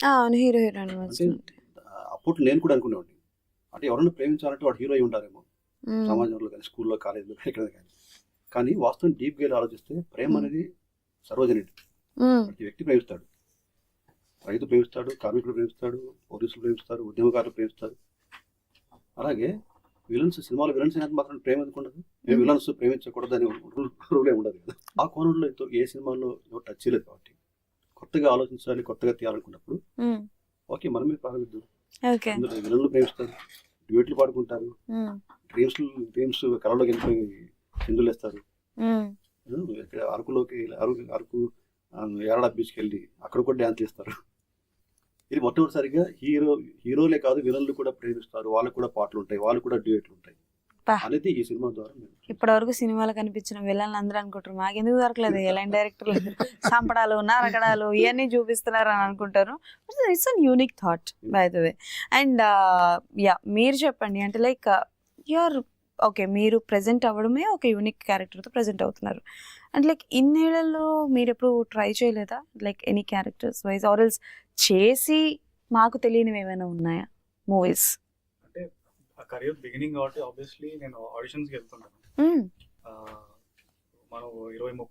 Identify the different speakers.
Speaker 1: అవును. Hero heroine
Speaker 2: అంటే
Speaker 1: మధ్యలో ఉంటాయి.
Speaker 2: అప్పట్లో నేను కూడా అనుకునేవాడిని. అంటే ఎవరైనా ప్రేమించాలంటే వాడు హీరో అయి ఉండాలేమో.
Speaker 1: హ్మ్.
Speaker 2: సమాజంలో గాని, స్కూల్లో, కాలేజీలో ఎక్కడ గాని. కానీ వాస్తవం డీప్‌గా ఎళ్లి ఆలోచిస్తే ప్రేమ
Speaker 1: హ్మ్.
Speaker 2: అనేది సర్వజనీనం.
Speaker 1: హ్మ్.
Speaker 2: ప్రతి వ్యక్తి ప్రేమిస్తాడు. రైతు ప్రేమిస్తాడు, కార్మికుడు ప్రేమిస్తాడు, పోలీసులు ప్రేమిస్తారు, ఉద్యమకారులు ప్రేమిస్తారు. అలాగే సినిమాలో విలన్స్ అయినంత మాత్రం ప్రేమ ఎందుకుండదు? మేము
Speaker 1: హ్మ్.
Speaker 2: విలన్స్ ప్రేమించకూడదని రూలే ఉండదు కదా! ఆ కోణంలో ఏ సినిమాలో ఎవరు టచ్ చేయలేదు కాబట్టి, కొత్తగా ఆలోచించాలి, కొత్తగా తీయాలనుకున్నప్పుడు
Speaker 1: హ్మ్.
Speaker 2: ఓకే. మనమే ప్రారంభిద్దాం.
Speaker 1: ఓకే.
Speaker 2: అందులో విలన్లు ప్రేమిస్తారు, డ్యూయెట్లు పాడుకుంటారు,
Speaker 1: హ్మ్.
Speaker 2: డ్రీమ్స్ కలలోకి వెళ్ళిపోయి చిందులేస్తారు.
Speaker 1: హ్మ్.
Speaker 2: ఇక్కడ అరకు యారాడ బీచ్‌కి వెళ్ళి అక్కడ కూడా డ్యాన్స్ చేస్తారు. ఇది మొట్టమొదటిసారిగా హీరోలే కాదు విలన్లు కూడా ప్రేమిస్తారు. వాళ్ళకి కూడా పాటలుంటాయి. వాళ్ళు కూడా డ్యూయెట్లు ఉంటాయి.
Speaker 1: అబ్బా!
Speaker 2: అనేది ఈ సినిమా ద్వారా మేము
Speaker 1: ఇప్పటివరకు సినిమాలో కనిపించిన విలన్లు అందరూ అనుకుంటారు మాకెందుకు దొరకలేదు ఎలాంటి డైరెక్టర్లు చంపడాలు, నరకడాలు ఇవన్నీ చూపిస్తున్నారు అని అనుకుంటారు. It's an unique taught by the way. And yeah మీరు చెప్పండి అంటే లైక్ యూఆర్ ఓకే మీరు ప్రెజెంట్ అవ్వడమే ఒక యూనిక్ క్యారెక్టర్తో ప్రెజెంట్ అవుతున్నారు. అండ్ లైక్ ఇన్నేళ్లలో మీరు ఎప్పుడు ట్రై చేయలేదా like any characters wise or else చేసి మాకు తెలియనివి ఏమైనా ఉన్నాయా మూవీస్?
Speaker 3: అంటే ఆ కెరీర్ బిగినింగ్ కాబట్టి ఆబ్వియస్లీ నేను ఆడిషన్స్కి వెళ్తుంటాను. మనం 20-30